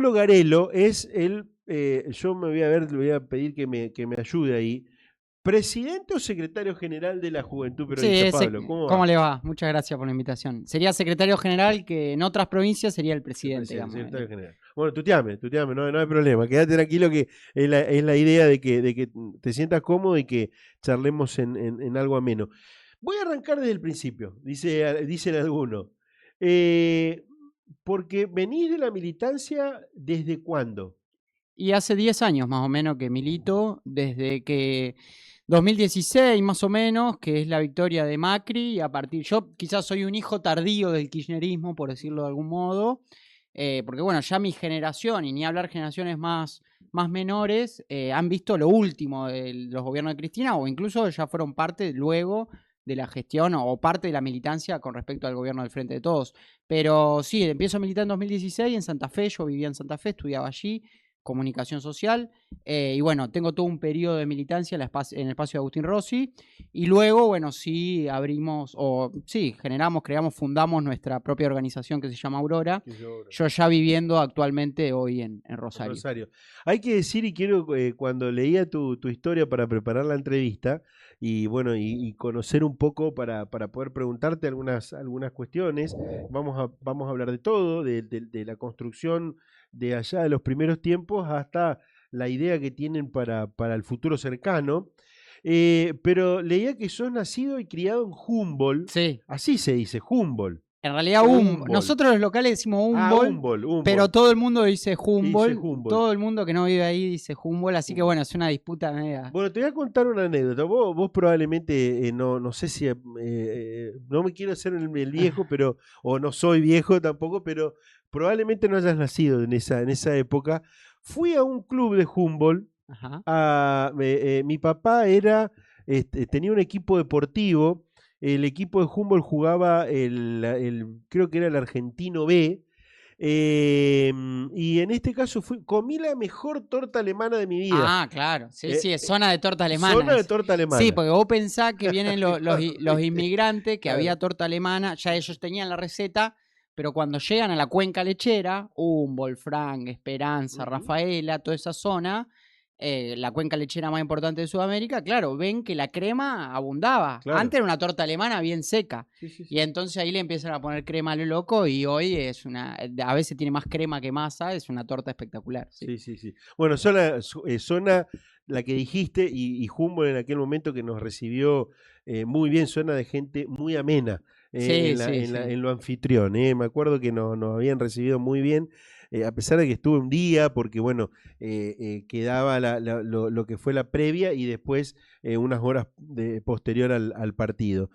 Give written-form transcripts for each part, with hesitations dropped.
Pablo Garello es yo le voy a pedir que me ayude ahí. ¿Presidente o secretario general de la Juventud Sí, Peronista, Pablo? ¿Cómo ¿cómo va? le va? Muchas gracias por la invitación. Sería secretario general, que en otras provincias sería el El presidente, presidente, digamos. secretario general. Bueno, tuteame, no hay problema. Quédate tranquilo que es la idea de que te sientas cómodo y que charlemos en algo ameno. Voy a arrancar desde el principio, dicen algunos. Eh, Porque venís de la militancia, ¿desde cuándo? Y hace 10 años más o menos que milito, desde que 2016 más o menos, que es la victoria de Macri, y a partir, yo quizás soy un hijo tardío del kirchnerismo, por decirlo de algún modo, porque bueno, ya mi generación, y ni hablar generaciones más menores, han visto lo último de los gobiernos de Cristina, o incluso ya fueron parte luego de la gestión o parte de la militancia con respecto al gobierno del Frente de Todos. Pero sí, empiezo a militar en 2016 en Santa Fe, yo vivía en Santa Fe, estudiaba allí, comunicación social, y bueno, tengo todo un periodo de militancia en el espacio de Agustín Rossi, y luego, bueno, sí abrimos, o sí, generamos, creamos, fundamos nuestra propia organización que se llama Aurora, Que yo ahora. yo ya viviendo actualmente hoy en En Rosario. Rosario. Hay que decir, y quiero, cuando leía tu historia para preparar la entrevista, y bueno, y conocer un poco para poder preguntarte algunas cuestiones, vamos a hablar de todo, de la construcción de allá de los primeros tiempos hasta la idea que tienen para el futuro cercano. Pero leía que sos nacido y criado en Humboldt, Sí, así se dice, Humboldt, en realidad o Humboldt. nosotros los locales decimos Ah, Humboldt, Humboldt, pero Humboldt, todo el mundo dice dice Humboldt, Humboldt. todo el mundo que no vive ahí dice Humboldt, así que Humboldt. bueno, es una disputa media. Bueno, te voy a contar una anécdota. Vos probablemente, no sé si, no me quiero hacer el viejo, pero, o no soy viejo tampoco, pero probablemente no hayas nacido en esa época. Fui a un club de Humboldt. Ajá. Mi papá tenía un equipo deportivo. El equipo de Humboldt jugaba creo que era el Argentino B. Y en este caso comí la mejor torta alemana de mi vida. Ah, claro, sí, Eh, sí, es zona de torta alemana. Zona de torta Sí, alemana. porque vos pensás que vienen los inmigrantes, que Claro. había torta alemana, ya ellos tenían la receta, pero cuando llegan a la cuenca lechera, Humboldt, Frank, Esperanza, Ujú. Rafaela, toda esa zona, la cuenca lechera más importante de Sudamérica, claro, ven que la crema abundaba. Claro. Antes era una torta alemana bien seca. Sí, sí, Y sí. entonces ahí le empiezan a poner crema a lo loco y hoy a veces tiene más crema que masa, es una torta espectacular, sí. Sí, sí, sí. Bueno, zona la que dijiste y Humboldt en aquel momento que nos recibió muy bien, zona de gente muy amena Sí, sí, sí. en lo anfitrión. Me acuerdo que nos habían recibido muy bien, a pesar de que estuve un día, porque bueno, quedaba lo que fue la previa y después unas horas posterior al partido.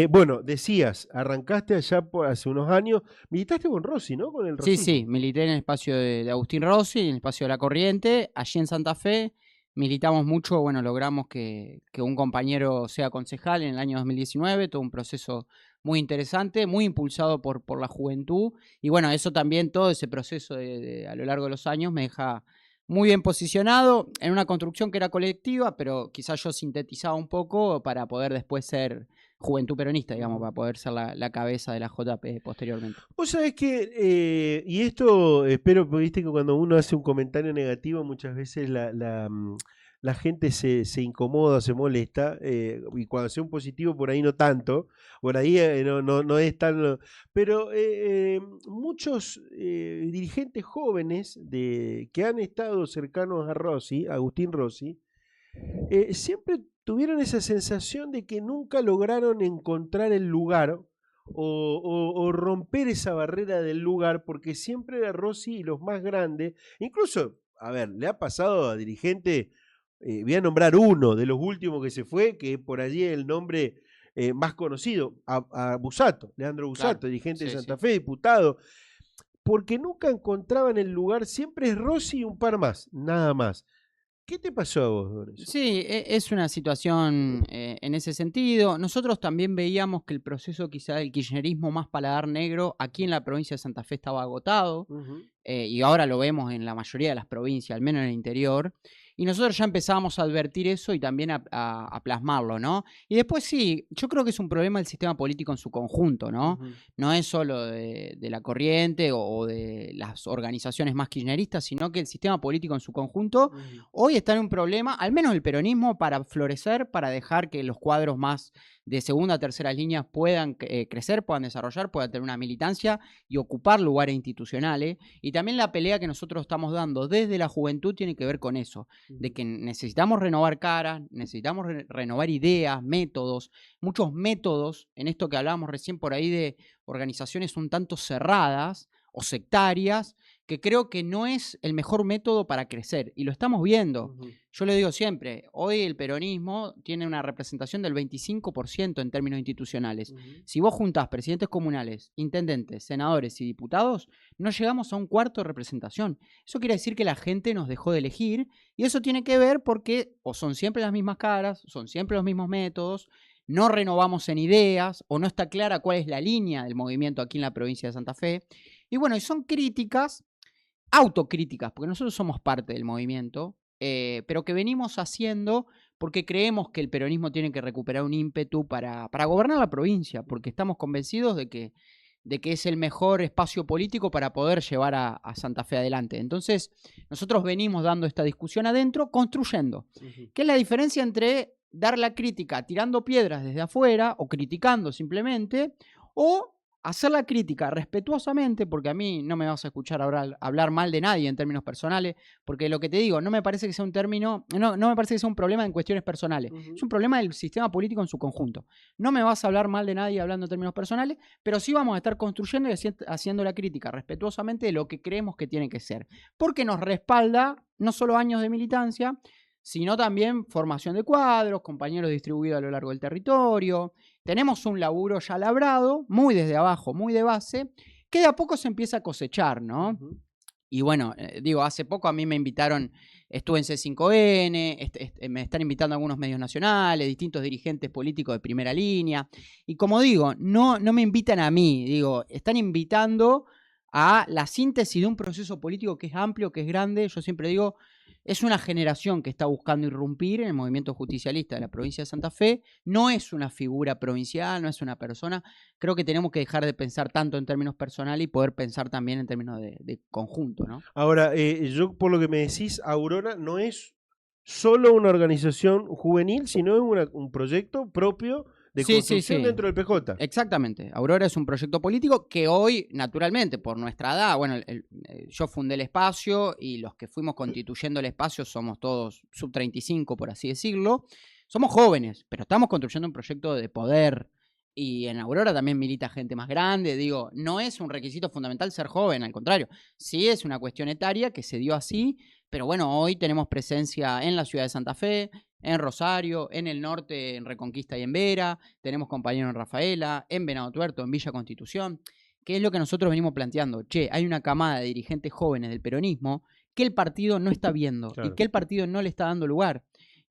Bueno, decías, arrancaste allá hace unos años, militaste con Rossi, ¿no? Con el Sí, sí, rosismo. milité en el espacio de Agustín Rossi, en el espacio de La Corriente, allí en Santa Fe. Militamos mucho, bueno, logramos que un compañero sea concejal en el año 2019, todo un proceso muy interesante, muy impulsado por la juventud. Y bueno, eso también, todo ese proceso a lo largo de los años me deja muy bien posicionado en una construcción que era colectiva, pero quizás yo sintetizaba un poco para poder después ser juventud peronista, digamos, Ujú. para poder ser la cabeza de la JP posteriormente. Vos sabés que, y esto espero, porque viste que cuando uno hace un comentario negativo, muchas veces la gente se incomoda, se molesta, y cuando hace un positivo, por ahí no tanto, por ahí no es tan. Pero muchos dirigentes jóvenes que han estado cercanos a Rossi, Agustín Rossi, siempre tuvieron esa sensación de que nunca lograron encontrar el lugar o romper esa barrera del lugar, porque siempre era Rossi y los más grandes. Incluso, a ver, le ha pasado a dirigente, voy a nombrar uno de los últimos que se fue, que por allí es el nombre más conocido, a Busato, Leandro Claro, Busato, dirigente de sí, Santa sí. Fe, diputado, porque nunca encontraban el lugar, siempre es Rossi y un par más, nada más. ¿Qué te pasó a vos con eso? Sí, es una situación en ese sentido. Nosotros también veíamos que el proceso quizá del kirchnerismo más paladar negro aquí en la provincia de Santa Fe estaba agotado, Ujú. y ahora lo vemos en la mayoría de las provincias, al menos en el interior. Y nosotros ya empezamos a advertir eso y también a plasmarlo, ¿no? Y después sí, yo creo que es un problema del sistema político en su conjunto, ¿no? No es solo de la corriente o de las organizaciones más kirchneristas, sino que el sistema político en su conjunto hoy está en un problema, al menos el peronismo, para florecer, para dejar que los cuadros más de segunda, tercera línea puedan crecer, puedan desarrollar, puedan tener una militancia y ocupar lugares institucionales. Y también la pelea que nosotros estamos dando desde la juventud tiene que ver con eso, de que necesitamos renovar caras, necesitamos renovar ideas, métodos, muchos métodos, en esto que hablábamos recién por ahí de organizaciones un tanto cerradas o sectarias, que creo que no es el mejor método para crecer, y lo estamos viendo. Yo le digo siempre, hoy el peronismo tiene una representación del 25% en términos institucionales. Si vos juntás presidentes comunales, intendentes, senadores y diputados, no llegamos a un cuarto de representación. Eso quiere decir que la gente nos dejó de elegir, y eso tiene que ver porque o son siempre las mismas caras, son siempre los mismos métodos, no renovamos en ideas, o no está clara cuál es la línea del movimiento aquí en la provincia de Santa Fe. Y bueno, y son críticas, autocríticas, porque nosotros somos parte del movimiento, pero que venimos haciendo porque creemos que el peronismo tiene que recuperar un ímpetu para gobernar la provincia, porque estamos convencidos de que es el mejor espacio político para poder llevar a Santa Fe adelante. Entonces, nosotros venimos dando esta discusión adentro, construyendo. ¿Qué es la diferencia entre dar la crítica tirando piedras desde afuera o criticando simplemente, o hacer la crítica respetuosamente, porque a mí no me vas a escuchar hablar mal de nadie en términos personales, porque lo que te digo, no me parece que sea un término, no me parece que sea un problema en cuestiones personales, es un problema del sistema político en su conjunto. No me vas a hablar mal de nadie hablando en términos personales, pero sí vamos a estar construyendo y haciendo la crítica respetuosamente de lo que creemos que tiene que ser, porque nos respalda no solo años de militancia, sino también formación de cuadros, compañeros distribuidos a lo largo del territorio. Tenemos un laburo ya labrado, muy desde abajo, muy de base, que de a poco se empieza a cosechar, ¿no? Y bueno, digo, hace poco a mí me invitaron, estuve en C5N, me están invitando algunos medios nacionales, distintos dirigentes políticos de primera línea. Y como digo, no me invitan a mí, digo, están invitando a la síntesis de un proceso político que es amplio, que es grande. Yo siempre digo, es una generación que está buscando irrumpir en el movimiento justicialista de la provincia de Santa Fe. No es una figura provincial, no es una persona. Creo que tenemos que dejar de pensar tanto en términos personales y poder pensar también en términos de conjunto, ¿no? Ahora, yo por lo que me decís, Aurora no es solo una organización juvenil, sino es un proyecto propio de construcción dentro del PJ. Exactamente. Aurora es un proyecto político que hoy, naturalmente, por nuestra edad, bueno, yo fundé el espacio y los que fuimos constituyendo el espacio somos todos sub 35, por así decirlo. Somos jóvenes, pero estamos construyendo un proyecto de poder. Y en Aurora también milita gente más grande. Digo, no es un requisito fundamental ser joven, al contrario. Sí es una cuestión etaria que se dio así, pero bueno, hoy tenemos presencia en la ciudad de Santa Fe, en Rosario, en el norte, en Reconquista y en Vera. Tenemos compañeros en Rafaela, en Venado Tuerto, en Villa Constitución. ¿Qué es lo que nosotros venimos planteando? Che, hay una camada de dirigentes jóvenes del peronismo que el partido no está viendo, claro, y que el partido no le está dando lugar.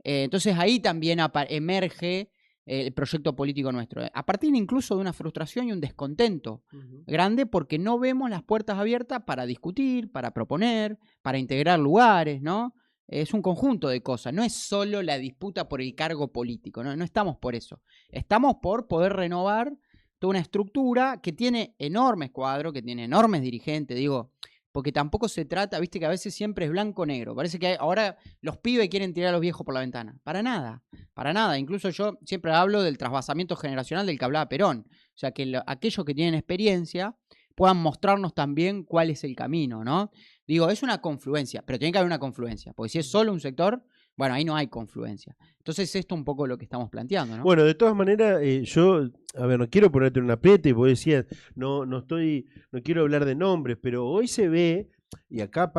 Entonces ahí también emerge el proyecto político nuestro, a partir incluso de una frustración y un descontento grande, porque no vemos las puertas abiertas para discutir, para proponer, para integrar lugares, ¿no? Es un conjunto de cosas, no es solo la disputa por el cargo político, no estamos por eso, estamos por poder renovar toda una estructura que tiene enormes cuadros, que tiene enormes dirigentes, digo, porque tampoco se trata, viste que a veces siempre es blanco-negro. Parece que ahora los pibes quieren tirar a los viejos por la ventana. Para nada, para nada. Incluso yo siempre hablo del trasvasamiento generacional del que hablaba Perón. O sea, que aquellos que tienen experiencia puedan mostrarnos también cuál es el camino, ¿no? Digo, es una confluencia, pero tiene que haber una confluencia, porque si es solo un sector, bueno, ahí no hay confluencia. Entonces esto es un poco lo que estamos planteando, ¿no? Bueno, de todas maneras, yo, a ver, no quiero ponerte en un aprieto, porque decías, no quiero hablar de nombres, pero hoy se ve, y acá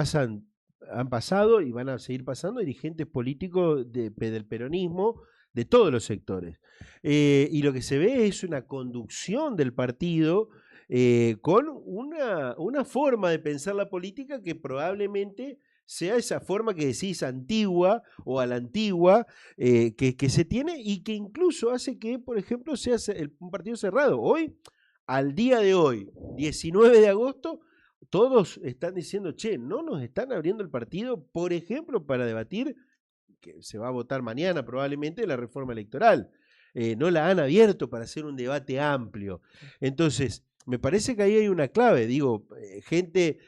han pasado y van a seguir pasando dirigentes políticos del peronismo, de todos los sectores. Y lo que se ve es una conducción del partido con una forma de pensar la política que probablemente sea esa forma que decís antigua o a la antigua que se tiene y que incluso hace que, por ejemplo, sea un partido cerrado. Hoy, al día de hoy, 19 de agosto, todos están diciendo, che, no nos están abriendo el partido, por ejemplo, para debatir que se va a votar mañana probablemente, la reforma electoral. No la han abierto para hacer un debate amplio. Entonces, me parece que ahí hay una clave, digo, gente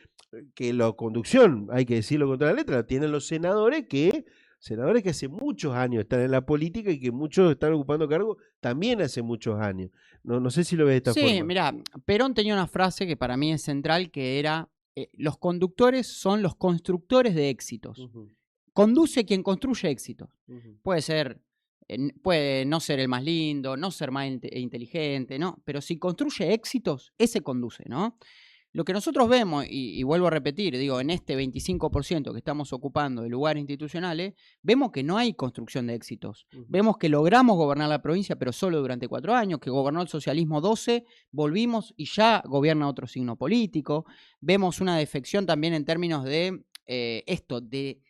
que la conducción, hay que decirlo contra la letra, tienen los senadores que hace muchos años están en la política y que muchos están ocupando cargos también hace muchos años. No sé si lo ves de esta Sí, forma. mirá, Perón tenía una frase que para mí es central, que era, los conductores son los constructores de éxitos. Conduce quien construye éxitos. Puede ser, puede no ser el más lindo, no ser más inteligente, ¿no? Pero si construye éxitos, ese conduce, ¿no? Lo que nosotros vemos, y vuelvo a repetir, digo, en este 25% que estamos ocupando de lugares institucionales, vemos que no hay construcción de éxitos. Vemos que logramos gobernar la provincia, pero solo durante 4 años, que gobernó el socialismo 12, volvimos y ya gobierna otro signo político. Vemos una defección también en términos de de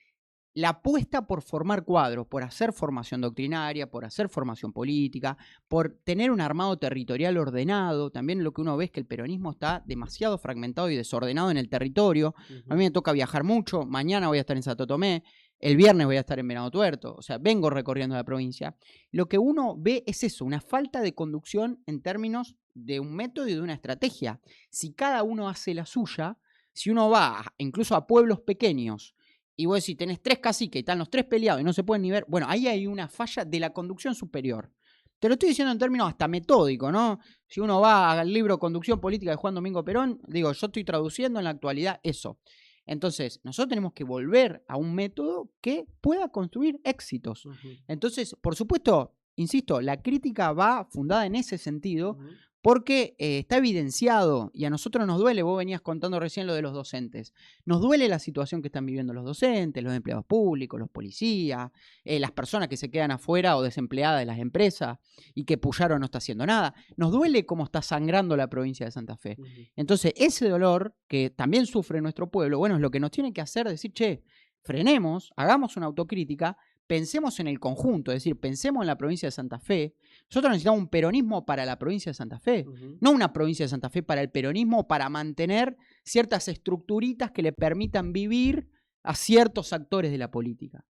la apuesta por formar cuadros, por hacer formación doctrinaria, por hacer formación política, por tener un armado territorial ordenado. También lo que uno ve es que el peronismo está demasiado fragmentado y desordenado en el territorio. A mí me toca viajar mucho, mañana voy a estar en Santo Tomé, el viernes voy a estar en Venado Tuerto, o sea, vengo recorriendo la provincia. Lo que uno ve es eso, una falta de conducción en términos de un método y de una estrategia. Si cada uno hace la suya, si uno va incluso a pueblos pequeños, y vos decís, tenés 3 caciques y están los 3 peleados y no se pueden ni ver, bueno, ahí hay una falla de la conducción superior. Te lo estoy diciendo en términos hasta metódicos, ¿no? Si uno va al libro Conducción Política de Juan Domingo Perón, digo, yo estoy traduciendo en la actualidad eso. Entonces, nosotros tenemos que volver a un método que pueda construir éxitos. Entonces, por supuesto, insisto, la crítica va fundada en ese sentido, porque está evidenciado y a nosotros nos duele. Vos venías contando recién lo de los docentes. Nos duele la situación que están viviendo los docentes, los empleados públicos, los policías, las personas que se quedan afuera o desempleadas de las empresas y que Puyaro no está haciendo nada. Nos duele cómo está sangrando la provincia de Santa Fe. Entonces, ese dolor que también sufre nuestro pueblo, bueno, es lo que nos tiene que hacer decir, che, frenemos, hagamos una autocrítica, pensemos en el conjunto, es decir, pensemos en la provincia de Santa Fe. Nosotros necesitamos un peronismo para la provincia de Santa Fe, no una provincia de Santa Fe para el peronismo, para mantener ciertas estructuritas que le permitan vivir a ciertos actores de la política.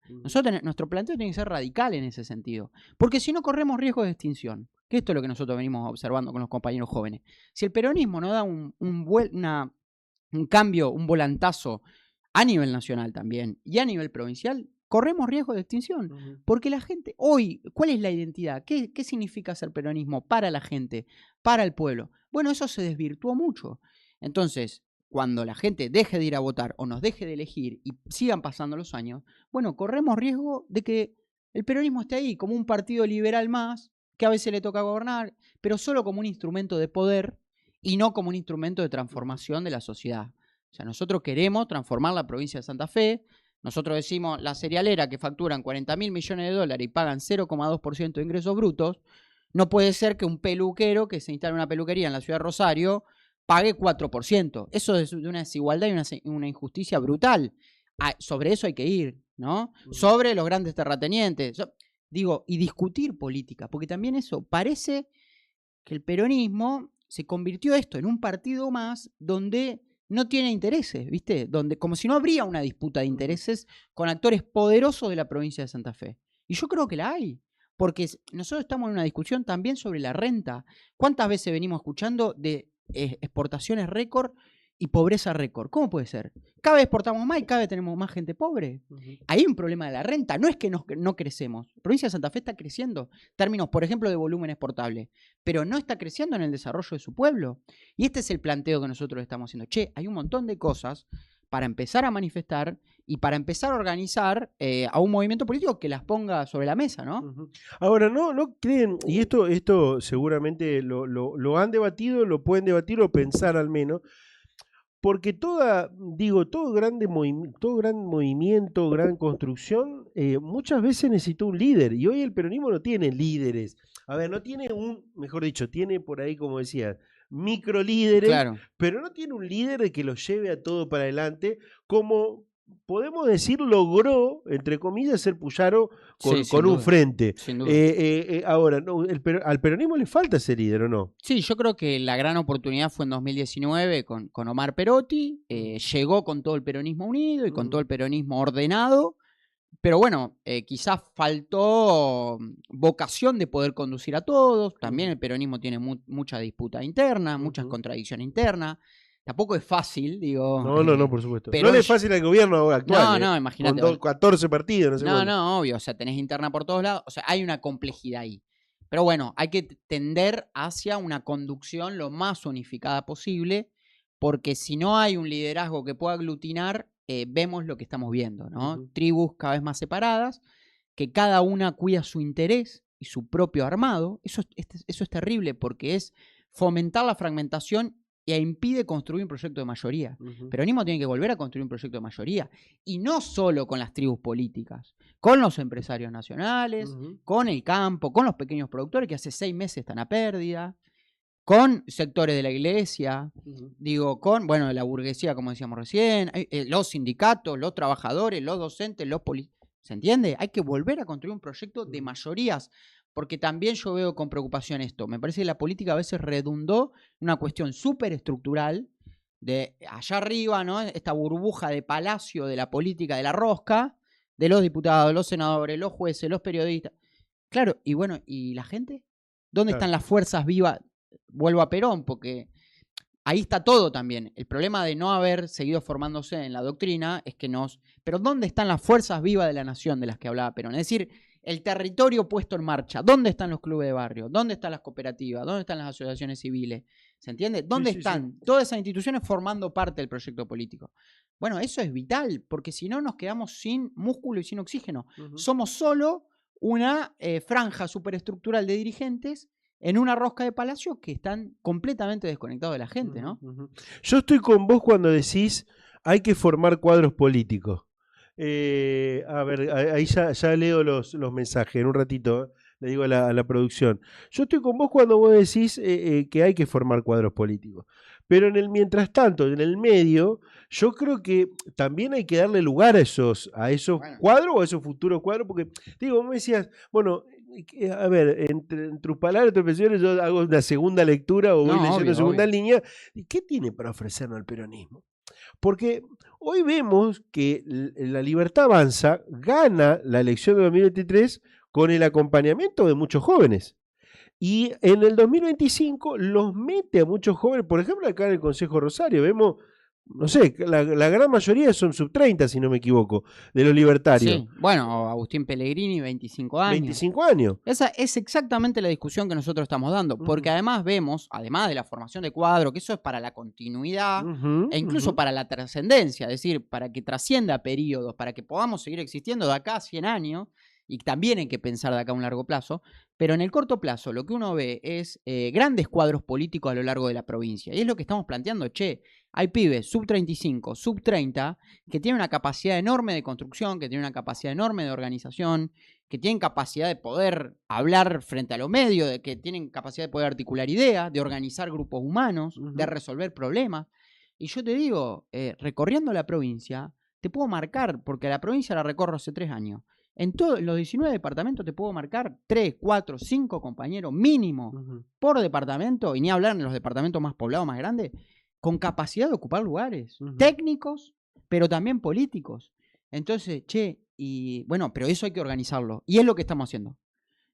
Nuestro planteo tiene que ser radical en ese sentido, porque si no corremos riesgo de extinción, que esto es lo que nosotros venimos observando con los compañeros jóvenes. Si el peronismo no da un cambio, un volantazo a nivel nacional también y a nivel provincial, corremos riesgo de extinción, porque la gente, hoy, ¿cuál es la identidad? ¿Qué significa ser peronismo para la gente, para el pueblo? Bueno, eso se desvirtuó mucho. Entonces, cuando la gente deje de ir a votar o nos deje de elegir y sigan pasando los años, bueno, corremos riesgo de que el peronismo esté ahí como un partido liberal más, que a veces le toca gobernar, pero solo como un instrumento de poder y no como un instrumento de transformación de la sociedad. O sea, nosotros queremos transformar la provincia de Santa Fe. Nosotros decimos, la cerealera que facturan 40.000 millones de dólares y pagan 0,2% de ingresos brutos, no puede ser que un peluquero que se instale una peluquería en la ciudad de Rosario pague 4%. Eso es de una desigualdad y una injusticia brutal. Sobre eso hay que ir, ¿no? Sobre los grandes terratenientes. Digo, y discutir política, porque también eso parece que el peronismo se convirtió esto en un partido más donde no tiene intereses, ¿viste? Donde, como si no habría una disputa de intereses con actores poderosos de la provincia de Santa Fe. Y yo creo que la hay, porque nosotros estamos en una discusión también sobre la renta. ¿Cuántas veces venimos escuchando de exportaciones récord y pobreza récord? ¿Cómo puede ser? Cada vez exportamos más y cada vez tenemos más gente pobre. Hay un problema de la renta, no es que no crecemos. La provincia de Santa Fe está creciendo, en términos, por ejemplo, de volumen exportable, pero no está creciendo en el desarrollo de su pueblo. Y este es el planteo que nosotros estamos haciendo. Che, hay un montón de cosas para empezar a manifestar y para empezar a organizar a un movimiento político que las ponga sobre la mesa, ¿no? Ahora, no creen, y esto seguramente lo han debatido, lo pueden debatir o pensar al menos, porque todo gran movimiento, gran construcción, muchas veces necesitó un líder, y hoy el peronismo no tiene líderes. A ver, no tiene mejor dicho, tiene por ahí, como decía, micro líderes, Claro. pero no tiene un líder que lo lleve a todo para adelante, como podemos decir logró, entre comillas, ser Puyaro con un frente. Sin duda. Ahora, al peronismo le falta ese líder, ¿o no? Sí, yo creo que la gran oportunidad fue en 2019 con Omar Perotti. Llegó con todo el peronismo unido y con todo el peronismo ordenado, Pero bueno, quizás faltó vocación de poder conducir a todos. También el peronismo tiene mucha disputa interna, muchas contradicciones internas. Tampoco es fácil, digo. No, por supuesto. No Pero le es fácil al gobierno actual, no, con imagínate. 14 partidos, no sé No, cuánto. no, obvio. O sea, tenés interna por todos lados. O sea, hay una complejidad ahí. Pero bueno, hay que tender hacia una conducción lo más unificada posible, porque si no hay un liderazgo que pueda aglutinar, vemos lo que estamos viendo, ¿no? Tribus cada vez más separadas, que cada una cuida su interés y su propio armado. Eso es terrible porque es fomentar la fragmentación e impide construir un proyecto de mayoría. El peronismo tiene que volver a construir un proyecto de mayoría. Y no solo con las tribus políticas, con los empresarios nacionales, con el campo, con los pequeños productores que hace 6 meses están a pérdida, con sectores de la iglesia, digo, con, bueno, la burguesía, como decíamos recién, los sindicatos, los trabajadores, los docentes, los políticos. ¿Se entiende? Hay que volver a construir un proyecto de mayorías, porque también yo veo con preocupación esto. Me parece que la política a veces redundó en una cuestión súper estructural de allá arriba, ¿no? Esta burbuja de palacio de la política de la rosca, de los diputados, los senadores, los jueces, los periodistas. Claro, y bueno, ¿y la gente? ¿Dónde están las fuerzas vivas? Vuelvo a Perón, porque ahí está todo también. El problema de no haber seguido formándose en la doctrina es que nos... Pero ¿dónde están las fuerzas vivas de la nación de las que hablaba Perón? Es decir, el territorio puesto en marcha. ¿Dónde están los clubes de barrio? ¿Dónde están las cooperativas? ¿Dónde están las asociaciones civiles? ¿Se entiende? ¿Dónde están todas esas instituciones formando parte del proyecto político? Bueno, eso es vital, porque si no nos quedamos sin músculo y sin oxígeno. Somos solo una franja superestructural de dirigentes en una rosca de palacio que están completamente desconectados de la gente, ¿no? Yo estoy con vos cuando decís hay que formar cuadros políticos. A ver, ahí ya leo los mensajes en un ratito, le digo a la producción. Yo estoy con vos cuando vos decís que hay que formar cuadros políticos. Pero en el mientras tanto, en el medio, yo creo que también hay que darle lugar a esos cuadros o a esos futuros cuadros, porque digo, vos me decías, bueno, a ver, entre tus palabras y tus expresiones, yo hago una segunda lectura o voy leyendo segunda línea. ¿Y qué tiene para ofrecernos al peronismo? Porque hoy vemos que la Libertad Avanza gana la elección de 2023 con el acompañamiento de muchos jóvenes. Y en el 2025 los mete a muchos jóvenes, por ejemplo, acá en el Consejo Rosario, vemos, no sé, la gran mayoría son sub-30, si no me equivoco, de los libertarios. Sí, bueno, Agustín Pellegrini, 25 años. 25 años. Esa es exactamente la discusión que nosotros estamos dando, porque además vemos, además de la formación de cuadro, que eso es para la continuidad e incluso para la trascendencia, es decir, para que trascienda periodos, para que podamos seguir existiendo de acá a 100 años, y también hay que pensar de acá a un largo plazo, pero en el corto plazo lo que uno ve es grandes cuadros políticos a lo largo de la provincia, y es lo que estamos planteando, hay pibes sub 35, sub 30, que tienen una capacidad enorme de construcción, que tienen una capacidad enorme de organización, que tienen capacidad de poder hablar frente a los medios, de que tienen capacidad de poder articular ideas, de organizar grupos humanos, de resolver problemas. Y yo te digo, recorriendo la provincia, te puedo marcar, porque la provincia la recorro hace 3 años, en todos los 19 departamentos te puedo marcar 3, 4, 5 compañeros mínimo por departamento, y ni hablar en los departamentos más poblados, más grandes, con capacidad de ocupar lugares técnicos, pero también políticos. Entonces, y bueno, pero eso hay que organizarlo. Y es lo que estamos haciendo.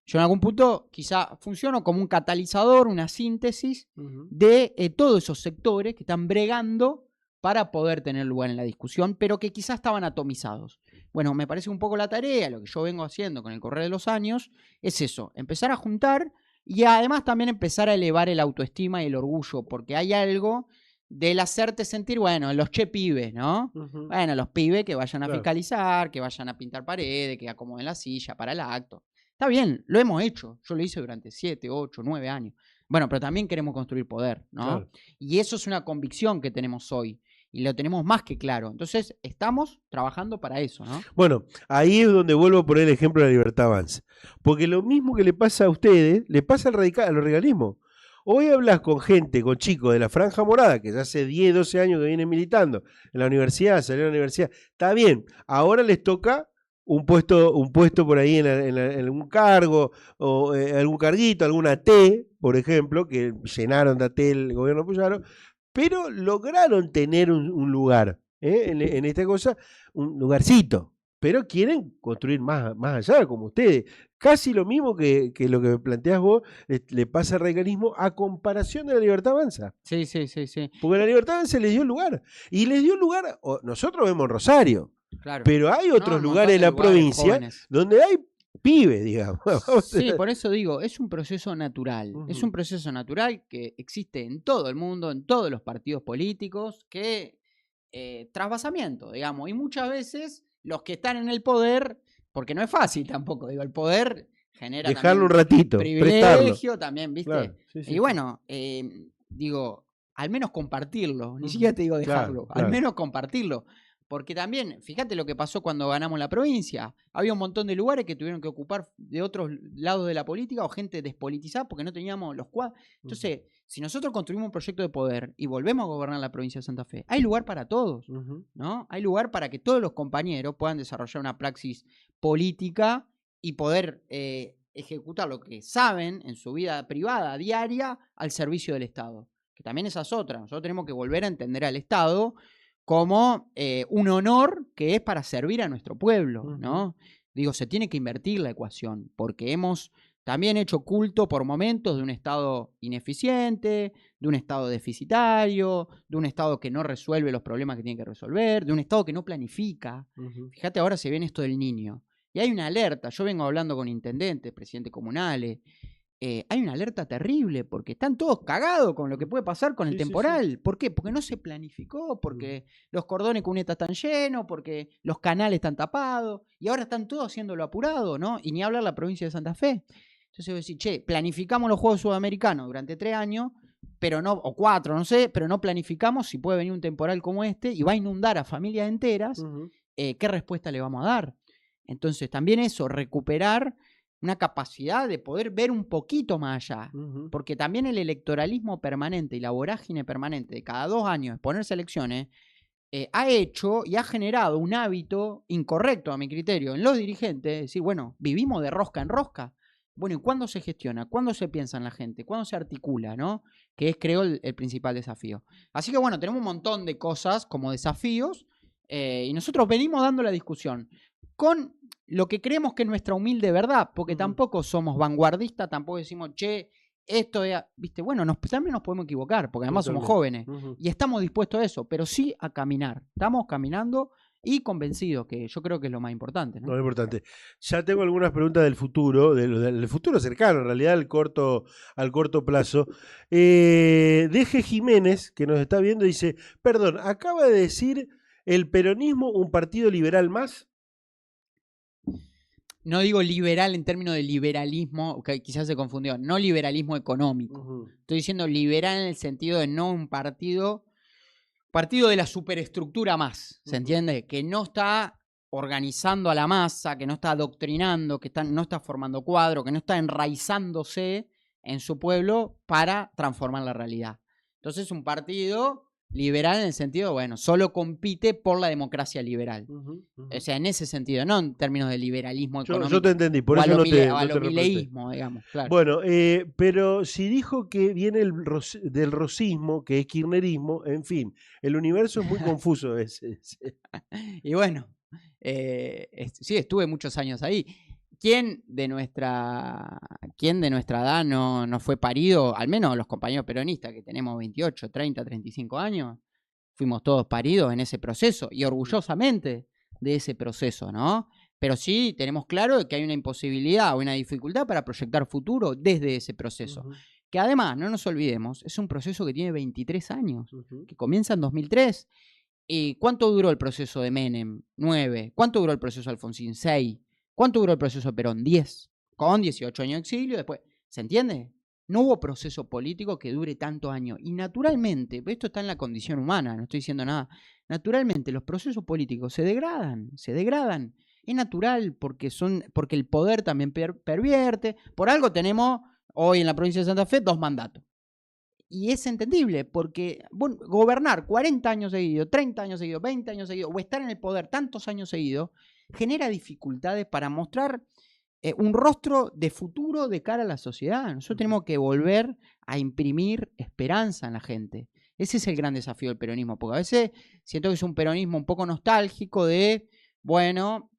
Yo en algún punto quizá funciono como un catalizador, una síntesis de todos esos sectores que están bregando para poder tener lugar en la discusión, pero que quizás estaban atomizados. Bueno, me parece un poco la tarea, lo que yo vengo haciendo con el correr de los años, es eso, empezar a juntar y además también empezar a elevar el autoestima y el orgullo, porque hay algo del hacerte sentir, bueno, los pibes, ¿no? Bueno, los pibes que vayan a fiscalizar, que vayan a pintar paredes, que acomoden la silla para el acto. Está bien, lo hemos hecho. Yo lo hice durante 7, 8, 9 años. Bueno, pero también queremos construir poder, ¿no? Claro. Y eso es una convicción que tenemos hoy. Y lo tenemos más que claro. Entonces, estamos trabajando para eso, ¿no? Bueno, ahí es donde vuelvo a poner el ejemplo de la Libertad Avanza. Porque lo mismo que le pasa a ustedes, le pasa al radicalismo. Hoy hablas con gente, con chicos de la Franja Morada, que ya hace 10, 12 años que vienen militando en la universidad, salieron a la universidad. Está bien, ahora les toca un puesto por ahí en algún cargo, o algún carguito, alguna T, por ejemplo, que llenaron de AT el gobierno Puyaro, pero lograron tener un lugar, en esta cosa, un lugarcito. pero quieren construir más allá, como ustedes. Casi lo mismo que lo que planteás vos, le pasa al radicalismo a comparación de la Libertad Avanza. Sí, sí, sí, sí. Porque la Libertad Avanza les dio lugar. Y les dio lugar, nosotros vemos Rosario, Claro. pero hay No, otros un lugares de montón de la lugares provincia jóvenes. donde hay pibes, digamos. Sí, por eso digo, es un proceso natural. Es Ujú. un proceso natural que existe en todo el mundo, en todos los partidos políticos, que trasvasamiento, digamos. Y muchas veces los que están en el poder, porque no es fácil tampoco, digo, el poder genera Dejarlo un también ratito, prestarlo. privilegio, también, ¿viste? Claro, sí, Y sí, sí. bueno, digo, al menos compartirlo, ni siquiera Ujú. te digo Claro, dejarlo, al claro. menos compartirlo. Porque también, fíjate lo que pasó cuando ganamos la provincia. Había un montón de lugares que tuvieron que ocupar de otros lados de la política o gente despolitizada porque no teníamos los cuadros. Entonces, si nosotros construimos un proyecto de poder y volvemos a gobernar la provincia de Santa Fe, hay lugar para todos, Ujú. ¿no? Hay lugar para que todos los compañeros puedan desarrollar una praxis política y poder ejecutar lo que saben en su vida privada, diaria, al servicio del Estado. Que también esa es otra. Nosotros tenemos que volver a entender al Estado como un honor que es para servir a nuestro pueblo, ¿no? Digo, se tiene que invertir la ecuación, porque hemos también hecho culto por momentos de un Estado ineficiente, de un Estado deficitario, de un Estado que no resuelve los problemas que tiene que resolver, de un Estado que no planifica. Ujú. Fíjate, ahora se viene esto del niño. Y hay una alerta, yo vengo hablando con intendentes, presidentes comunales, hay una alerta terrible porque están todos cagados con lo que puede pasar con el Sí, sí, sí. temporal. ¿Por qué? Porque no se planificó, porque los cordones cunetas están llenos, porque los canales están tapados y ahora están todos haciéndolo apurado, ¿no? Y ni hablar la provincia de Santa Fe. Entonces yo decir, che, planificamos los Juegos Sudamericanos durante 3 años, pero no, o 4, no sé, pero no planificamos si puede venir un temporal como este y va a inundar a familias enteras, Ujú. ¿qué respuesta le vamos a dar? Entonces también eso, recuperar una capacidad de poder ver un poquito más allá. Ujú. Porque también el electoralismo permanente y la vorágine permanente de cada 2 años ponerse elecciones ha hecho y ha generado un hábito incorrecto a mi criterio en los dirigentes, es decir, bueno, vivimos de rosca en rosca. Bueno, ¿y cuándo se gestiona? ¿Cuándo se piensa en la gente? ¿Cuándo se articula? ¿No? Que es, creo, el principal desafío. Así que bueno, tenemos un montón de cosas como desafíos y nosotros venimos dando la discusión con lo que creemos que es nuestra humilde verdad, porque tampoco somos vanguardistas, tampoco decimos, che, esto es, viste, bueno, también nos podemos equivocar, porque además somos jóvenes y estamos dispuestos a eso, pero sí a caminar. Estamos caminando y convencidos, que yo creo que es lo más importante, No, ¿no? lo importante. Ya tengo algunas preguntas del futuro, del futuro cercano, en realidad al corto plazo. Deje Jiménez, que nos está viendo, dice, perdón, acaba de decir el peronismo un partido liberal más. No digo liberal en términos de liberalismo, que quizás se confundió, no liberalismo económico. Estoy diciendo liberal en el sentido de no un partido de la superestructura más, ¿se entiende? Que no está organizando a la masa, que no está adoctrinando, que no está formando cuadro, que no está enraizándose en su pueblo para transformar la realidad. Entonces, un partido liberal en el sentido, bueno, solo compite por la democracia liberal. O sea, en ese sentido, no en términos de liberalismo económico. Yo te entendí, por eso no te representé. Mileísmo, digamos, claro. Bueno, pero si dijo que viene del rosismo, que es kirchnerismo, en fin, el universo es muy confuso ese. Y bueno, sí, estuve muchos años ahí. ¿Quién de nuestra edad no fue parido? Al menos los compañeros peronistas que tenemos 28, 30, 35 años, fuimos todos paridos en ese proceso y orgullosamente de ese proceso, ¿no? Pero sí tenemos claro que hay una imposibilidad o una dificultad para proyectar futuro desde ese proceso. Que además, no nos olvidemos, es un proceso que tiene 23 años, que comienza en 2003. ¿Y cuánto duró el proceso de Menem? 9. ¿Cuánto duró el proceso de Alfonsín? 6. ¿Cuánto duró el proceso de Perón? 10. Con 18 años de exilio, después. ¿Se entiende? No hubo proceso político que dure tantos años. Y naturalmente, esto está en la condición humana, no estoy diciendo nada. Naturalmente, los procesos políticos se degradan, se degradan. Es natural porque el poder también pervierte. Por algo tenemos hoy en la provincia de Santa Fe 2 mandatos. Y es entendible, porque bueno, gobernar 40 años seguidos, 30 años seguidos, 20 años seguidos, o estar en el poder tantos años seguidos, genera dificultades para mostrar un rostro de futuro de cara a la sociedad. Nosotros tenemos que volver a imprimir esperanza en la gente. Ese es el gran desafío del peronismo, porque a veces siento que es un peronismo un poco nostálgico de, bueno,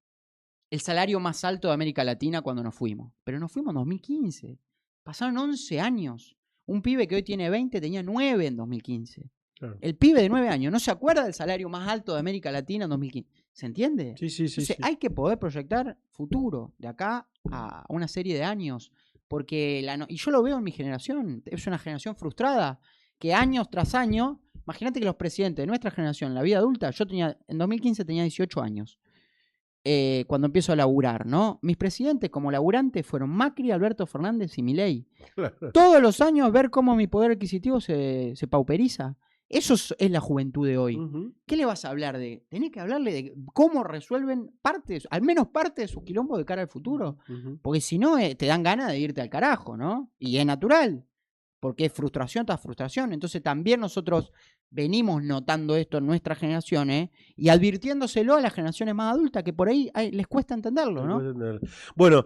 el salario más alto de América Latina cuando nos fuimos. Pero nos fuimos en 2015. Pasaron 11 años. Un pibe que hoy tiene 20 tenía 9 en 2015. Claro. El pibe de 9 años no se acuerda del salario más alto de América Latina en 2015. ¿Se entiende? Sí, sí, sí. Entonces Sí. hay que poder proyectar futuro de acá a una serie de años. Porque y yo lo veo en mi generación. Es una generación frustrada que años tras año. Imagínate que los presidentes de nuestra generación, en la vida adulta, en 2015 tenía 18 años. Cuando empiezo a laburar, ¿no? Mis presidentes como laburantes fueron Macri, Alberto Fernández y Milei. Claro. Todos los años ver cómo mi poder adquisitivo se pauperiza. Eso es la juventud de hoy. ¿Qué le vas a hablar de? Tenés que hablarle de cómo resuelven al menos parte de su quilombo de cara al futuro. Porque si no, te dan ganas de irte al carajo, ¿no? Y es natural. Porque es frustración tras frustración. Entonces también nosotros venimos notando esto en nuestras generaciones y advirtiéndoselo a las generaciones más adultas, que por ahí les cuesta entenderlo, ¿no? Bueno,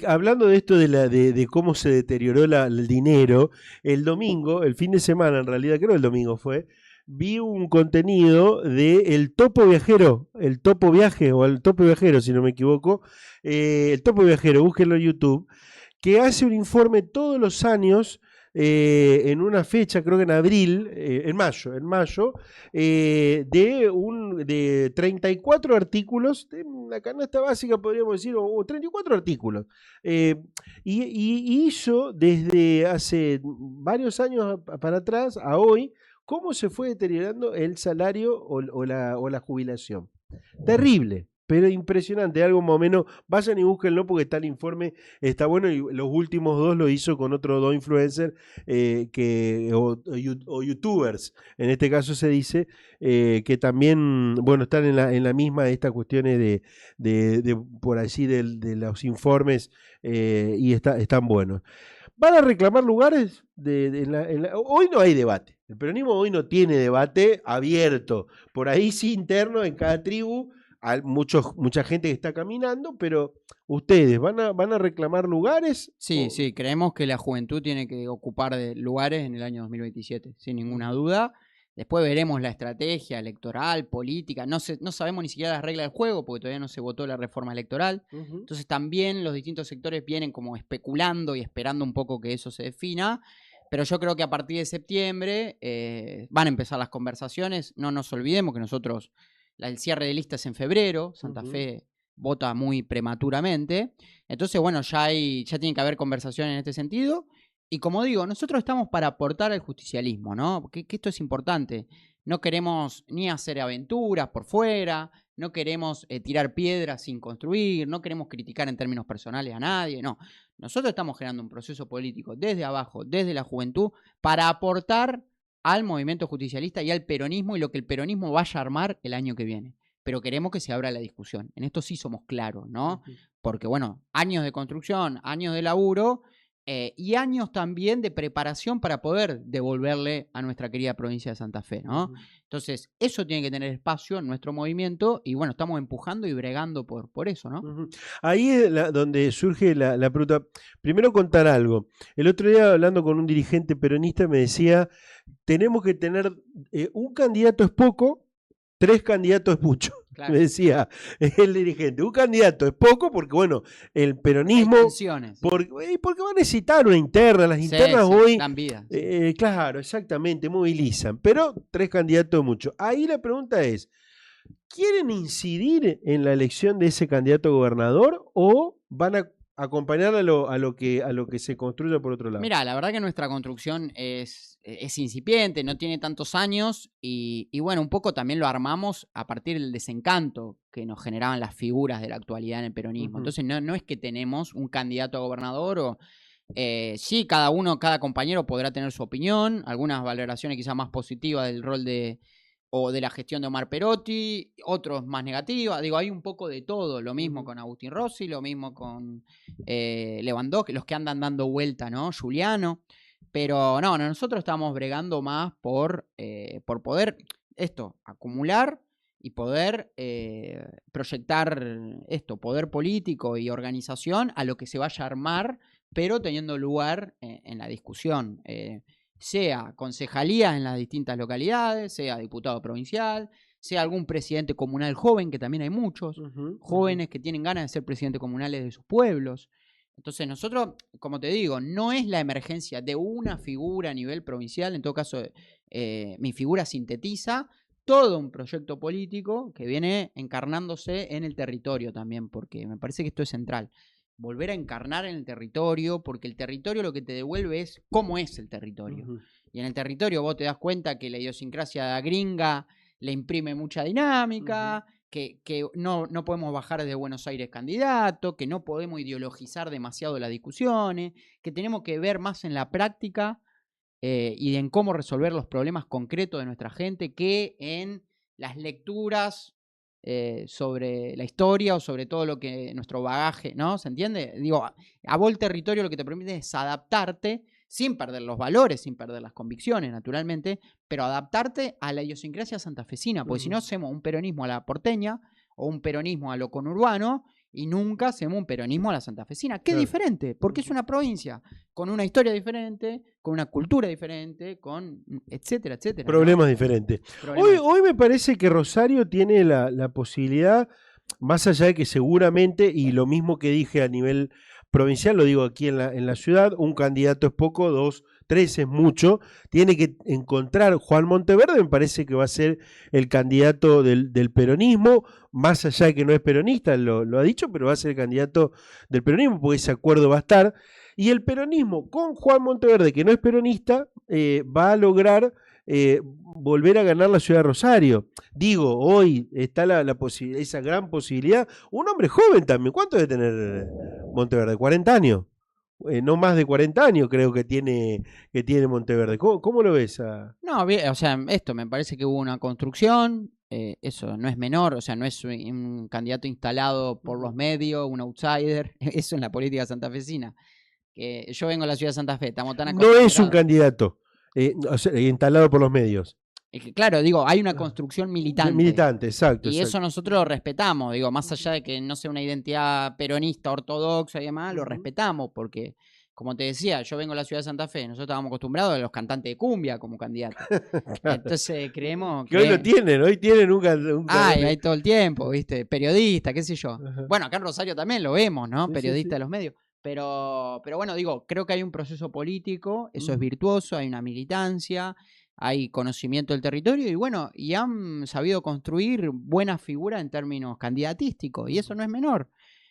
hablando de esto de cómo se deterioró el dinero, el domingo, el fin de semana en realidad, creo que el domingo fue, vi un contenido de El Topo Viajero, el Topo Viaje o el Topo Viajero, si no me equivoco, el Topo Viajero, búsquenlo en YouTube, que hace un informe todos los años en una fecha, creo que en abril, en mayo, de 34 artículos, de la canasta básica podríamos decir, o 34 artículos. Y hizo desde hace varios años para atrás a hoy, cómo se fue deteriorando el salario o la jubilación. Terrible. Pero impresionante, algo más o menos. Vayan y búsquenlo porque está el informe, está bueno. Y los últimos dos lo hizo con otros dos influencers o youtubers, en este caso se dice, que también, bueno, están en la misma de estas cuestiones de por allí de los informes y están buenos. ¿Van a reclamar lugares? Hoy no hay debate. El peronismo hoy no tiene debate abierto. Por ahí sí interno en cada tribu. Hay mucha gente que está caminando, pero ¿ustedes van a reclamar lugares? Sí, sí, creemos que la juventud tiene que ocupar lugares en el año 2027, sin ninguna duda. Después veremos la estrategia electoral, política. No sabemos ni siquiera las reglas del juego porque todavía no se votó la reforma electoral. Entonces también los distintos sectores vienen como especulando y esperando un poco que eso se defina. Pero yo creo que a partir de septiembre van a empezar las conversaciones. No nos olvidemos que nosotros... El cierre de listas en febrero, Santa Fe vota muy prematuramente. Entonces, bueno, ya tiene que haber conversaciones en este sentido. Y como digo, nosotros estamos para aportar al justicialismo, ¿no? Porque esto es importante. No queremos ni hacer aventuras por fuera, no queremos tirar piedras sin construir, no queremos criticar en términos personales a nadie, no. Nosotros estamos generando un proceso político desde abajo, desde la juventud, para aportar al movimiento justicialista y al peronismo y lo que el peronismo vaya a armar el año que viene. Pero queremos que se abra la discusión. En esto sí somos claros, ¿no? Porque, bueno, años de construcción, años de laburo y años también de preparación para poder devolverle a nuestra querida provincia de Santa Fe, ¿no? Entonces, eso tiene que tener espacio en nuestro movimiento y, bueno, estamos empujando y bregando por eso, ¿no? Ahí es donde surge la pregunta. Primero contar algo. El otro día hablando con un dirigente peronista me decía, tenemos que tener un candidato es poco, 3 candidatos es mucho. Claro. Me decía el dirigente, un candidato es poco porque, bueno, el peronismo... porque va a necesitar una interna, las internas hoy... Dan vida. Claro, exactamente, movilizan, pero 3 candidatos es mucho. Ahí la pregunta es, ¿quieren incidir en la elección de ese candidato a gobernador o van a acompañar a lo que se construya por otro lado? Mira, la verdad que nuestra construcción es incipiente, no tiene tantos años y bueno, un poco también lo armamos a partir del desencanto que nos generaban las figuras de la actualidad en el peronismo. Entonces no es que tenemos un candidato a gobernador o... sí, cada compañero podrá tener su opinión, algunas valoraciones quizás más positivas del rol de la gestión de Omar Perotti, otros más negativas. Digo, hay un poco de todo. Lo mismo con Agustín Rossi, lo mismo con Lewandowski, los que andan dando vuelta, ¿no? Juliano. Pero no, nosotros estamos bregando más por poder acumular y poder proyectar poder político y organización a lo que se vaya a armar, pero teniendo lugar en la discusión. Sea concejalía en las distintas localidades, sea diputado provincial, sea algún presidente comunal joven, que también hay muchos, Ujú, jóvenes que tienen ganas de ser presidentes comunales de sus pueblos. Entonces nosotros, como te digo, no es la emergencia de una figura a nivel provincial, en todo caso mi figura sintetiza todo un proyecto político que viene encarnándose en el territorio también, porque me parece que esto es central. Volver a encarnar en el territorio, porque el territorio lo que te devuelve es cómo es el territorio. ujú. Y en el territorio vos te das cuenta que la idiosincrasia gringa le imprime mucha dinámica, que no podemos bajar desde Buenos Aires candidato, que no podemos ideologizar demasiado las discusiones, que tenemos que ver más en la práctica y en cómo resolver los problemas concretos de nuestra gente que en las lecturas sobre la historia o sobre todo lo que nuestro bagaje, ¿no? ¿Se entiende? Digo, a vos el territorio lo que te permite es adaptarte sin perder los valores, sin perder las convicciones, naturalmente, pero adaptarte a la idiosincrasia santafesina, porque si no hacemos un peronismo a la porteña o un peronismo a lo conurbano y nunca hacemos un peronismo a la santafesina, que es Claro. diferente, porque es una provincia con una historia diferente, con una cultura diferente, con etcétera, etcétera. Problemas ¿no? diferentes. Problemas. Hoy me parece que Rosario tiene la posibilidad, más allá de que seguramente, y lo mismo que dije a nivel provincial, lo digo aquí en la ciudad, un candidato es poco, dos, tres es mucho, tiene que encontrar, Juan Monteverde me parece que va a ser el candidato del peronismo, más allá de que no es peronista, lo ha dicho, pero va a ser el candidato del peronismo, porque ese acuerdo va a estar, y el peronismo con Juan Monteverde, que no es peronista, va a lograr volver a ganar la ciudad de Rosario. Digo, hoy está esa gran posibilidad. Un hombre joven también. ¿Cuánto debe tener Monteverde? ¿40 años? No más de 40 años creo que tiene Monteverde. ¿Cómo lo ves? No, o sea, esto me parece que hubo una construcción, eso no es menor, o sea, no es un candidato instalado por los medios, un outsider, eso en la política santafesina. Que yo vengo a la ciudad de Santa Fe, estamos tan No es un acostumbrados. candidato o sea, instalado por los medios. Claro, digo, hay una construcción militante. Militante, exacto. Y exacto. eso nosotros lo respetamos, digo, más allá de que no sea una identidad peronista, ortodoxa y demás, lo respetamos porque, como te decía, yo vengo a la ciudad de Santa Fe, nosotros estábamos acostumbrados a los cantantes de cumbia como candidatos. Claro. Entonces creemos Que hoy lo tienen, hoy tienen un Ay, hay todo el tiempo, ¿viste? Periodista, qué sé yo. Ajá. Bueno, acá en Rosario también lo vemos, ¿no? Sí, sí, Periodista sí. de los medios. Pero bueno, digo, creo que hay un proceso político, eso es Ujú. virtuoso, hay una militancia, hay conocimiento del territorio y bueno, y han sabido construir buenas figuras en términos candidatísticos, y eso no es menor.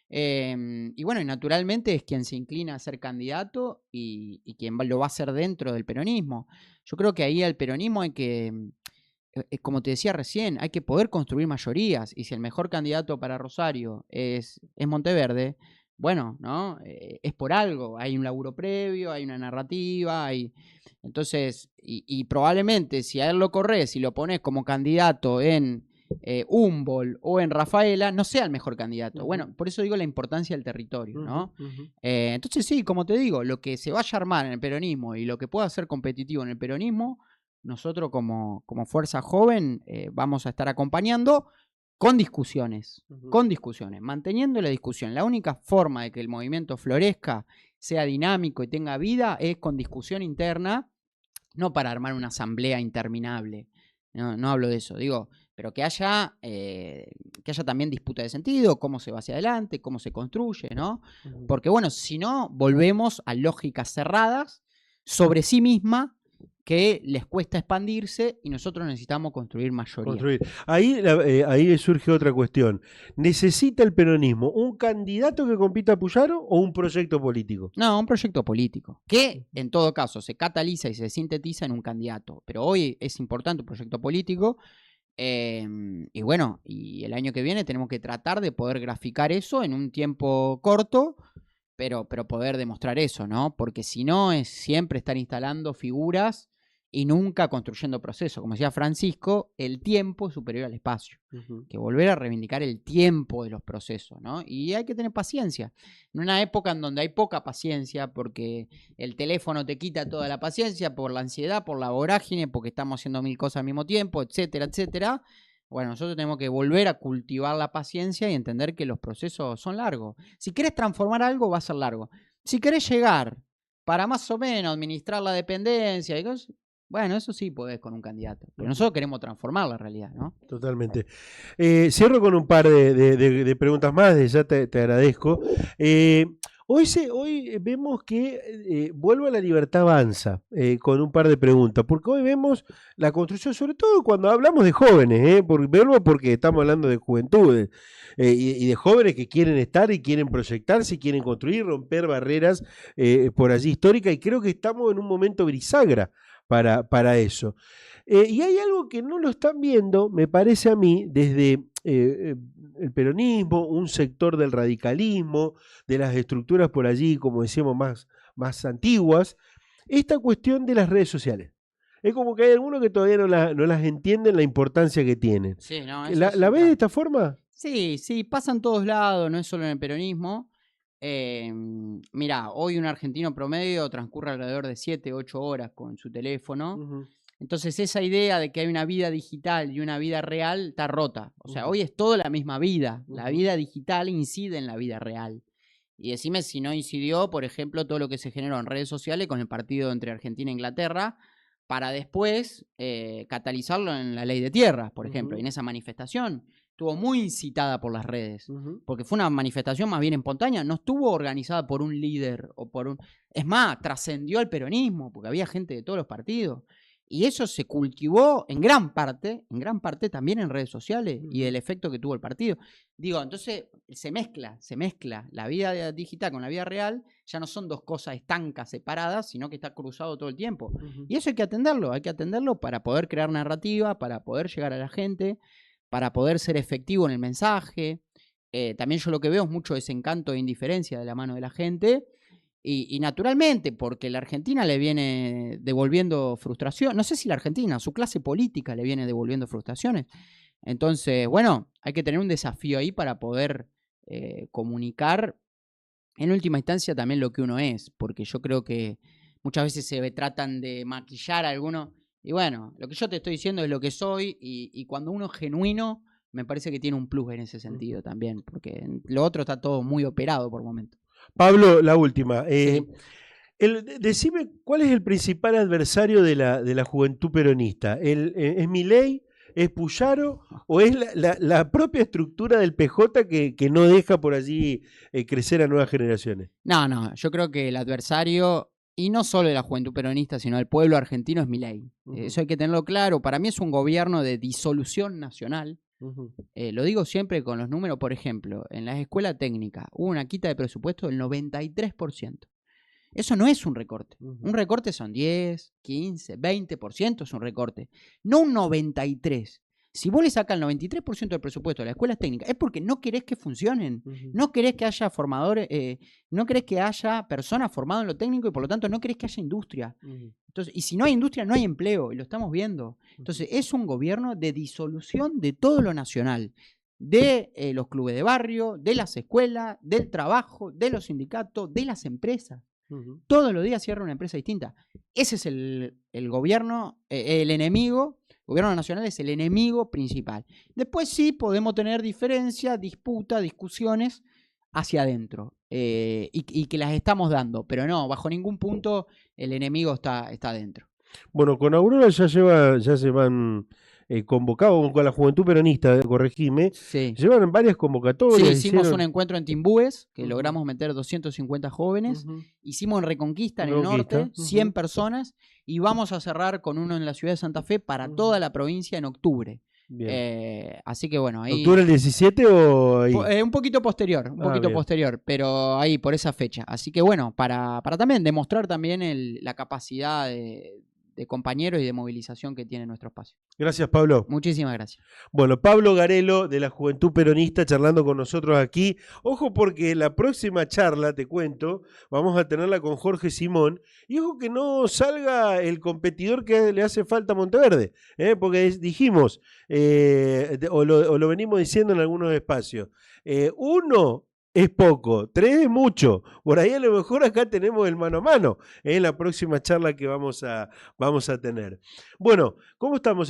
Y bueno, y naturalmente es quien se inclina a ser candidato y quien lo va a hacer dentro del peronismo. Yo creo que ahí al peronismo hay que, como te decía recién, hay que poder construir mayorías. Y si el mejor candidato para Rosario es Monteverde, bueno, ¿no? Es por algo. Hay un laburo previo, hay una narrativa, hay. Entonces, y probablemente si a él lo corres y lo pones como candidato en Humboldt o en Rafaela, no sea el mejor candidato. Bueno, por eso digo la importancia del territorio, ¿no? Entonces, sí, como te digo, lo que se vaya a armar en el peronismo y lo que pueda ser competitivo en el peronismo nosotros como fuerza joven vamos a estar acompañando con discusiones, manteniendo la discusión. La única forma de que el movimiento florezca, sea dinámico y tenga vida es con discusión interna, no para armar una asamblea interminable. No hablo de eso, digo, pero que haya también disputa de sentido, cómo se va hacia adelante, cómo se construye, ¿no? Porque bueno, si no, volvemos a lógicas cerradas sobre sí misma que les cuesta expandirse y nosotros necesitamos construir mayoría. Construir. Ahí surge otra cuestión. ¿Necesita el peronismo un candidato que compita a Puyaro o un proyecto político? No, un proyecto político, que en todo caso se cataliza y se sintetiza en un candidato. Pero hoy es importante un proyecto político. Y bueno, y el año que viene tenemos que tratar de poder graficar eso en un tiempo corto, pero poder demostrar eso, ¿no? Porque si no es siempre estar instalando figuras y nunca construyendo procesos. Como decía Francisco, el tiempo es superior al espacio. Que volver a reivindicar el tiempo de los procesos, ¿no? Y hay que tener paciencia. En una época en donde hay poca paciencia, porque el teléfono te quita toda la paciencia, por la ansiedad, por la vorágine, porque estamos haciendo mil cosas al mismo tiempo, etcétera, etcétera. Bueno, nosotros tenemos que volver a cultivar la paciencia y entender que los procesos son largos. Si querés transformar algo, va a ser largo. Si querés llegar para más o menos administrar la dependencia, Bueno, eso sí podés con un candidato. Pero nosotros queremos transformar la realidad, ¿no? Totalmente. Cierro con un par de preguntas más, ya te agradezco. Hoy vemos que Vuelvo a la Libertad avanza con un par de preguntas, porque hoy vemos la construcción, sobre todo cuando hablamos de jóvenes, porque estamos hablando de juventudes y de jóvenes que quieren estar y quieren proyectarse y quieren construir, romper barreras por allí históricas, y creo que estamos en un momento bisagra para eso. Y hay algo que no lo están viendo, me parece a mí, desde el peronismo, un sector del radicalismo, de las estructuras por allí, como decíamos, más antiguas, esta cuestión de las redes sociales. Es como que hay algunos que todavía no las entienden la importancia que tienen. Sí, no, eso ¿La ves de esta forma? Sí, sí, pasa en todos lados, no es solo en el peronismo. Mirá, hoy un argentino promedio transcurre alrededor de 7, 8 horas con su teléfono. Ujú. Entonces esa idea de que hay una vida digital y una vida real está rota. O sea, hoy es toda la misma vida. La vida digital incide en la vida real. Y decime si no incidió, por ejemplo, todo lo que se generó en redes sociales con el partido entre Argentina e Inglaterra, para después catalizarlo en la ley de tierras, por ejemplo. Y en esa manifestación estuvo muy incitada por las redes, porque fue una manifestación más bien espontánea, no estuvo organizada por un líder o por un... Es más, trascendió al peronismo, porque había gente de todos los partidos. Y eso se cultivó en gran parte también en redes sociales y el efecto que tuvo el partido. Digo, entonces se mezcla la vida digital con la vida real, ya no son dos cosas estancas, separadas, sino que está cruzado todo el tiempo. Y eso hay que atenderlo para poder crear narrativa, para poder llegar a la gente, para poder ser efectivo en el mensaje. También yo lo que veo es mucho desencanto e indiferencia de la mano de la gente. Y naturalmente, porque la Argentina le viene devolviendo frustración. No sé si la Argentina, su clase política le viene devolviendo frustraciones. Entonces, bueno, hay que tener un desafío ahí para poder comunicar en última instancia también lo que uno es. Porque yo creo que muchas veces se tratan de maquillar a algunos. Y bueno, lo que yo te estoy diciendo es lo que soy. Y cuando uno es genuino, me parece que tiene un plus en ese sentido también. Porque lo otro está todo muy operado por momentos. Pablo, la última. Sí. Decime, ¿cuál es el principal adversario de la juventud peronista? ¿Es Milei? ¿Es Puyaro? ¿O es la propia estructura del PJ que no deja por allí crecer a nuevas generaciones? No, yo creo que el adversario, y no solo de la juventud peronista, sino del pueblo argentino, es Milei. Eso hay que tenerlo claro. Para mí es un gobierno de disolución nacional. Lo digo siempre con los números. Por ejemplo, en las escuelas técnicas hubo una quita de presupuesto del 93%. Eso no es un recorte. Un recorte son 10, 15, 20%, es un recorte. No un 93%. Si vos le sacas el 93% del presupuesto de las escuelas técnicas, es porque no querés que funcionen. No querés que haya formadores, no querés que haya personas formadas en lo técnico y por lo tanto no querés que haya industria. Entonces, y si no hay industria, no hay empleo, y lo estamos viendo. Entonces, es un gobierno de disolución de todo lo nacional. De los clubes de barrio, de las escuelas, del trabajo, de los sindicatos, de las empresas. Todos los días cierra una empresa distinta. Ese es el gobierno, el enemigo. El gobierno nacional es el enemigo principal. Después sí podemos tener diferencias, disputas, discusiones hacia adentro. Y que las estamos dando. Pero no, bajo ningún punto el enemigo está adentro. Bueno, con Aurora ya se van convocados, con la juventud peronista, corregime, Sí. llevan varias convocatorias. Sí, hicimos un encuentro en Timbúes, que logramos meter 250 jóvenes. Hicimos en Reconquista, en el norte, 100 personas. Y vamos a cerrar con uno en la ciudad de Santa Fe para toda la provincia en octubre. Así que bueno, ahí... ¿Octubre el 17 o ahí? Un poquito posterior, posterior, pero ahí por esa fecha. Así que bueno, para también demostrar también la capacidad de compañeros y de movilización que tiene nuestro espacio. Gracias, Pablo. Muchísimas gracias. Bueno, Pablo Garelo, de la Juventud Peronista, charlando con nosotros aquí. Ojo, porque la próxima charla, te cuento, vamos a tenerla con Jorge Simón. Y ojo que no salga el competidor que le hace falta a Monteverde, porque dijimos, o lo venimos diciendo en algunos espacios, uno es poco, 3 es mucho. Por ahí a lo mejor acá tenemos el mano a mano en la próxima charla que vamos a tener. Bueno, ¿cómo estamos?